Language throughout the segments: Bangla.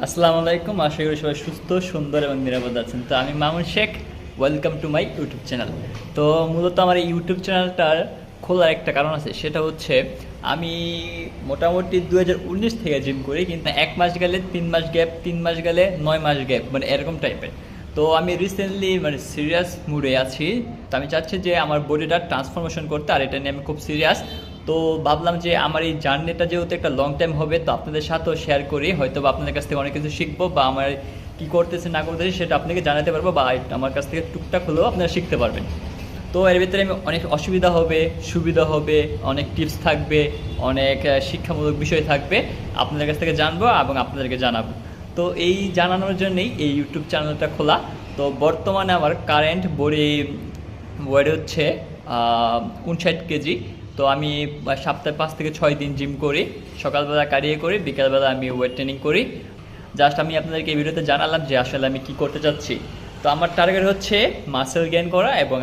আসসালামু আলাইকুম, আশা করি সবাই সুস্থ সুন্দর এবং নিরাপদ আছেন। তো আমি Mamun Sheikh, welcome to my YouTube channel. তো মূলত আমার এই ইউটিউব চ্যানেলটার খোলার একটা কারণ আছে, সেটা হচ্ছে আমি মোটামুটি 2019 থেকে জিম করি, কিন্তু 1 মাস গেলে 3 মাস গ্যাপ, 3 মাস গেলে 9 মাস গ্যাপ, মানে এরকম টাইপের। তো আমি রিসেন্টলি মানে সিরিয়াস মুডে আছি। তো আমি চাচ্ছি যে আমার বডিটা ট্রান্সফরমেশন করতে, আর এটা নিয়ে আমি খুব সিরিয়াস। তো ভাবলাম যে আমার এই জার্নিটা যেহেতু একটা লং টাইম হবে, তো আপনাদের সাথেও শেয়ার করি, হয়তো বা আপনাদের কাছ থেকে অনেক কিছু শিখবো, বা আমার কী করতেছে না করতেছে সেটা আপনাকে জানাতে পারবো, বা আমার কাছ থেকে টুকটাক হলেও আপনারা শিখতে পারবেন। তো এর ভিতরে আমি অনেক অসুবিধা হবে, সুবিধা হবে, অনেক টিপস থাকবে, অনেক শিক্ষামূলক বিষয় থাকবে, আপনাদের কাছ থেকে জানবো এবং আপনাদেরকে জানাবো। তো এই জানানোর জন্যই এই ইউটিউব চ্যানেলটা খোলা। তো বর্তমানে আমার কারেন্ট বডি ওয়েট হচ্ছে 59 কেজি। তো আমি সপ্তাহে 5 থেকে 6 দিন জিম করি, সকালবেলা কারিয়ে করি, বিকালবেলা আমি ওয়েট ট্রেনিং করি। জাস্ট আমি আপনাদেরকে এই ভিডিওতে জানালাম যে আসলে আমি কি করতে চাচ্ছি। তো আমার টার্গেট হচ্ছে মাসেল গেইন করা, এবং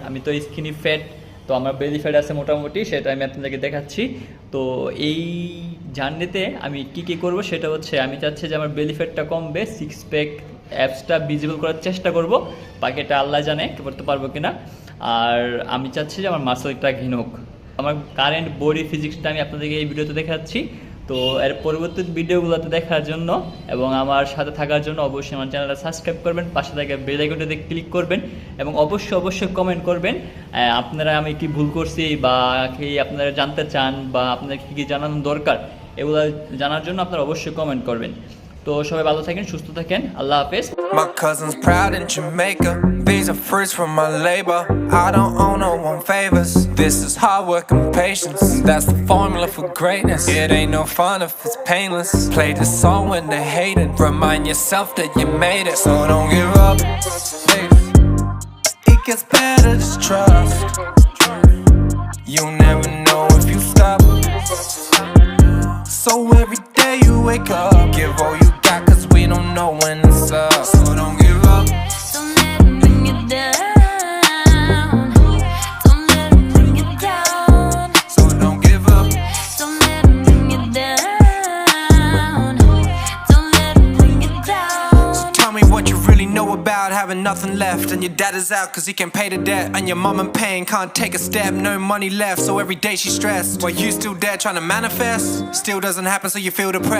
আমি তো স্কিনি ফ্যাট, তো আমার বেলি ফ্যাট আছে মোটামুটি, সেটা আমি আপনাদেরকে দেখাচ্ছি। তো এই জার্নিতে আমি কি কি করব সেটা হচ্ছে, আমি চাচ্ছি যে আমার বেলি ফ্যাটটা কমবে, সিক্স প্যাক অ্যাপসটা ভিজিবল করার চেষ্টা করব, বাকিটা আল্লাহ জানে করতে পারবো কিনা। আর আমি চাচ্ছি যে আমার মাসেলটা ঘিন হোক। আমার কারেন্ট বডি ফিজিক্সটা আমি আপনাদেরকে এই ভিডিওতে দেখাচ্ছি। তো এর পরবর্তী ভিডিওগুলোতে দেখার জন্য এবং আমার সাথে থাকার জন্য অবশ্যই আমার চ্যানেলটা সাবস্ক্রাইব করবেন, পাশে থাকা বেল আইকনটাতে ক্লিক করবেন, এবং অবশ্যই কমেন্ট করবেন আপনারা আমি কি ভুল করছি, বা কি আপনারা জানতে চান, বা আপনাদের কী কী জানানো দরকার, এগুলো জানার জন্য আপনারা অবশ্যই কমেন্ট করবেন। তো সবাই ভালো থাকেন, সুস্থ থাকেন, আল্লাহ হাফেজ। My cousin's proud in Jamaica. These are fruits from my labor. I don't owe no one favors. This is hard work and patience. That's the formula for greatness. It ain't no fun if it's painless. Play this song when they hate it. Remind yourself that you made it. So don't give up. It gets better, just trust. You never know if you stop. So every day you wake up, give all you got, cause we don't know when it's up. So don't give up. Don't let them bring you down. Don't let them bring you down. So don't give up. Don't let them bring you down. Don't let them bring you down. So tell me what you really know about having nothing left, and your dad is out cause he can't pay the debt, and your mom in pain can't take a step, no money left, so every day she's stressed. While you still there trying to manifest, still doesn't happen, so you feel depressed.